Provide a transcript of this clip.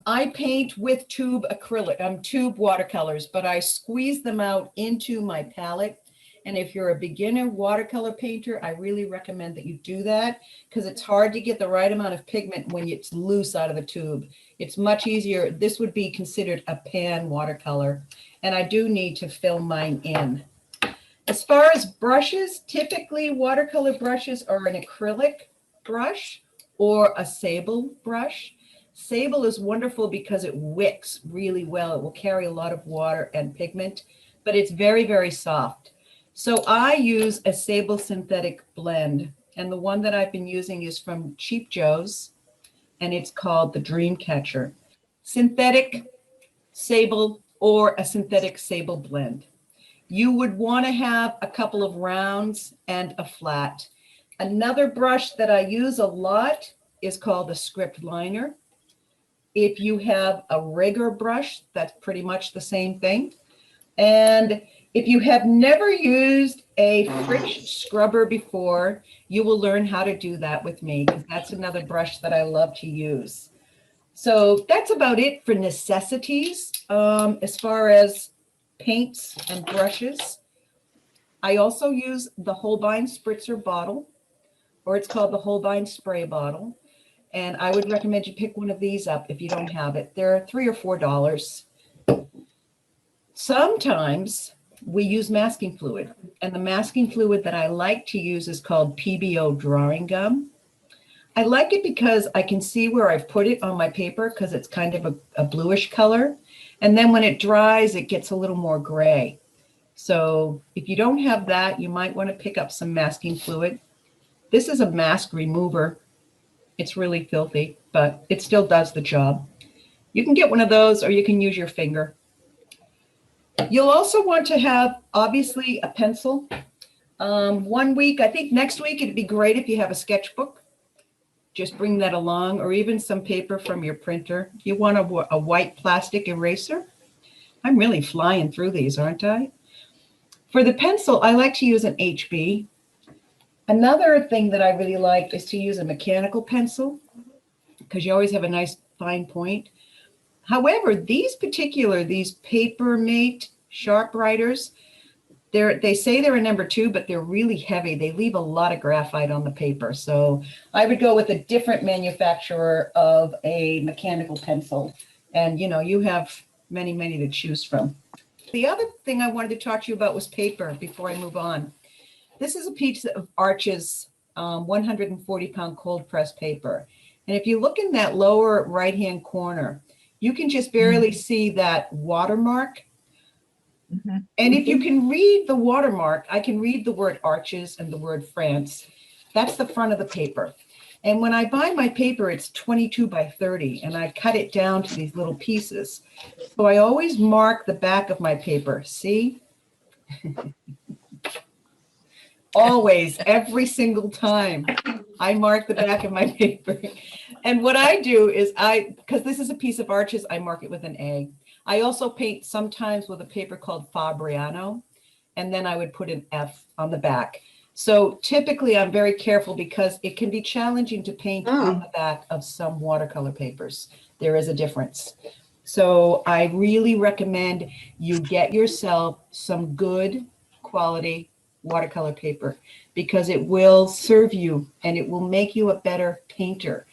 I paint with tube acrylic, tube watercolors, but I squeeze them out into my palette. And if you're a beginner watercolor painter, I really recommend that you do that because it's hard to get the right amount of pigment when it's loose out of the tube. It's much easier. This would be considered a pan watercolor, and I do need to fill mine in. As far as brushes, typically watercolor brushes are an acrylic brush or a sable brush. Sable is wonderful because it wicks really well. It will carry a lot of water and pigment, but it's very, very soft. So I use a sable synthetic blend, and the one that I've been using is from Cheap Joe's, and it's called the Dream Catcher. Synthetic sable or a synthetic sable blend. You would want to have a couple of rounds and a flat. Another brush that I use a lot is called a script liner. If you have a rigger brush, that's pretty much the same thing. And if you have never used a Fritsch scrubber before, you will learn how to do that with me, because that's another brush that I love to use. So that's about it for necessities. As far as paints and brushes, I also use the Holbein Spritzer bottle, or it's called the Holbein spray bottle. And I would recommend you pick one of these up if you don't have it. They're $3 or $4. Sometimes we use masking fluid, and the masking fluid that I like to use is called PBO drawing gum. I like it because I can see where I've put it on my paper because it's kind of a bluish color. And then when it dries, it gets a little more gray. So if you don't have that, you might want to pick up some masking fluid. This is a mask remover. It's really filthy, but it still does the job. You can get one of those, or you can use your finger. You'll also want to have, obviously, a pencil. 1 week, I think next week, it'd be great if you have a sketchbook. Just bring that along, or even some paper from your printer. You want a white plastic eraser. I'm really flying through these, aren't I? For the pencil, I like to use an HB. Another thing that I really like is to use a mechanical pencil because you always have a nice fine point. However, these Paper Mate Sharp Writers, they say they're a number 2, but they're really heavy. They leave a lot of graphite on the paper. So I would go with a different manufacturer of a mechanical pencil. And, you have many, many to choose from. The other thing I wanted to talk to you about was paper before I move on. This is a piece of Arches 140-pound cold press paper. And if you look in that lower right-hand corner, you can just barely see that watermark. And if you can read the watermark, I can read the word Arches and the word France. That's the front of the paper. And when I buy my paper, it's 22 by 30, and I cut it down to these little pieces. So I always mark the back of my paper. See? Always, every single time, I mark the back of my paper. And what I do is because this is a piece of Arches, I mark it with an A. I also paint sometimes with a paper called Fabriano, and then I would put an F on the back. So typically I'm very careful because it can be challenging to paint on the back of some watercolor papers. There is a difference. So I really recommend you get yourself some good quality watercolor paper because it will serve you and it will make you a better painter.